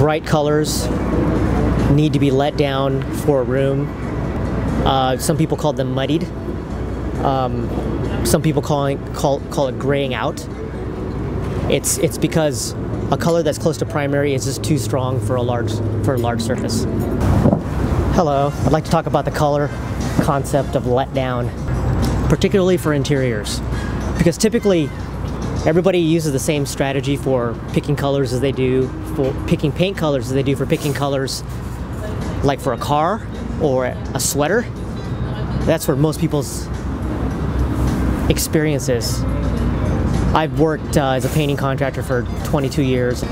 bright colors need to be let down for a room. Some people call them muddied. Some people call it graying out. It's because a color that's close to primary is just too strong for a large surface. Hello, I'd like to talk about the color concept of let down, particularly for interiors, because typically everybody uses the same strategy for picking colors as they do for picking paint colors as they do for picking colors like for a car or a sweater. That's where most people's experience is. I've worked as a painting contractor for 22 years,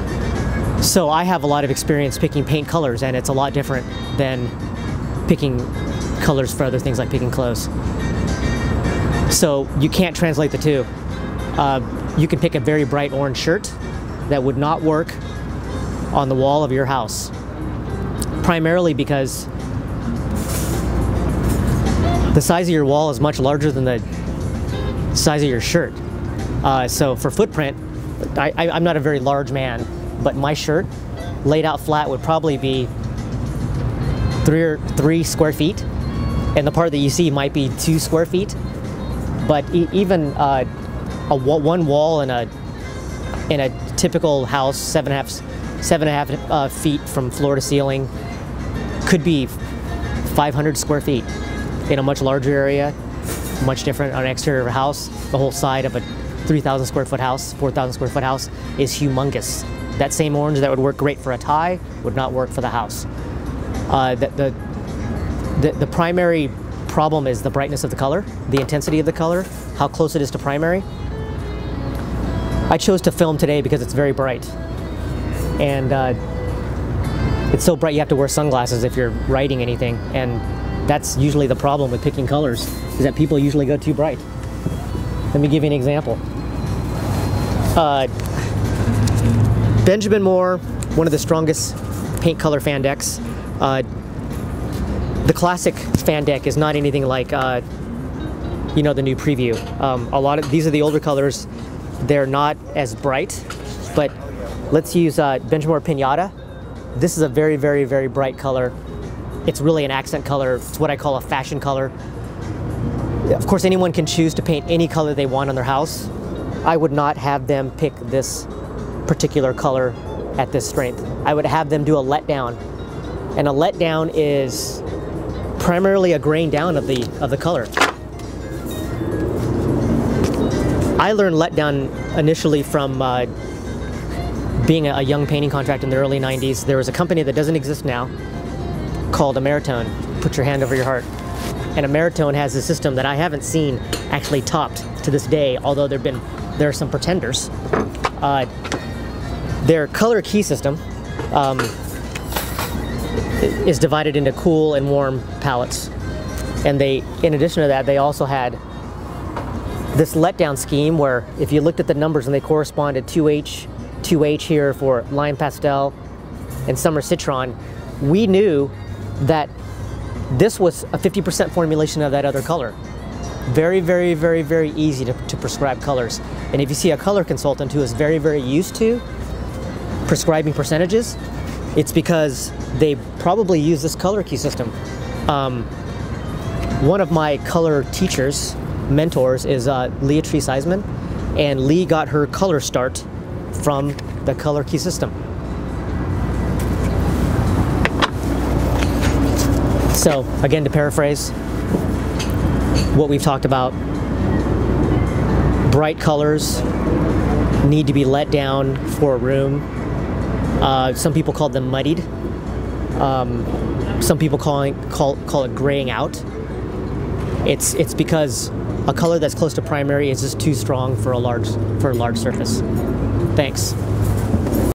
so I have a lot of experience picking paint colors, and it's a lot different than picking colors for other things like picking clothes. So you can't translate the two. You can pick a very bright orange shirt that would not work on the wall of your house, primarily because the size of your wall is much larger than the size of your shirt. So for footprint, I'm not a very large man, but my shirt laid out flat would probably be 3 square feet, and the part that you see might be 2 square feet. But even one wall in a typical house, 7.5 feet from floor to ceiling, could be 500 square feet. In a much larger area, much different on an exterior of a house. The whole side of a 3,000 square foot house, 4,000 square foot house is humongous. That same orange that would work great for a tie would not work for the house. The primary problem is the brightness of the color, the intensity of the color, how close it is to primary. I chose to film today because it's very bright, and it's so bright you have to wear sunglasses if you're writing anything, and that's usually the problem with picking colors, is that people usually go too bright. Let me give you an example. Benjamin Moore, one of the strongest paint color fan decks. The classic fan deck is not anything like the new preview. These are the older colors. They're not as bright, but let's use Benjamin Moore Pinata. This is a very, very, very bright color. It's really an accent color. It's what I call a fashion color. Of course, anyone can choose to paint any color they want on their house. I would not have them pick this particular color at this strength. I would have them do a letdown. And a letdown is primarily a grain down of the color. I learned letdown initially from being a young painting contractor in the early 90s. There was a company that doesn't exist now called Ameritone. Put your hand over your heart. And Ameritone has a system that I haven't seen actually topped to this day, although there are some pretenders. Their color key system is divided into cool and warm palettes. And in addition to that, they also had this letdown scheme where if you looked at the numbers and they corresponded 2H here for lime pastel and summer citron, we knew that this was a 50% formulation of that other color. Very, very, very, very easy to prescribe colors. And if you see a color consultant who is very, very used to prescribing percentages, it's because they probably use this color key system. One of my color teachers, mentors, is Leah Tree Seisman, and Lee got her color start from the color key system. So again, to paraphrase what we've talked about, bright colors need to be let down for a room. Some people call them muddied. Some people call it graying out. It's because a color that's close to primary is just too strong for a large surface. Thanks.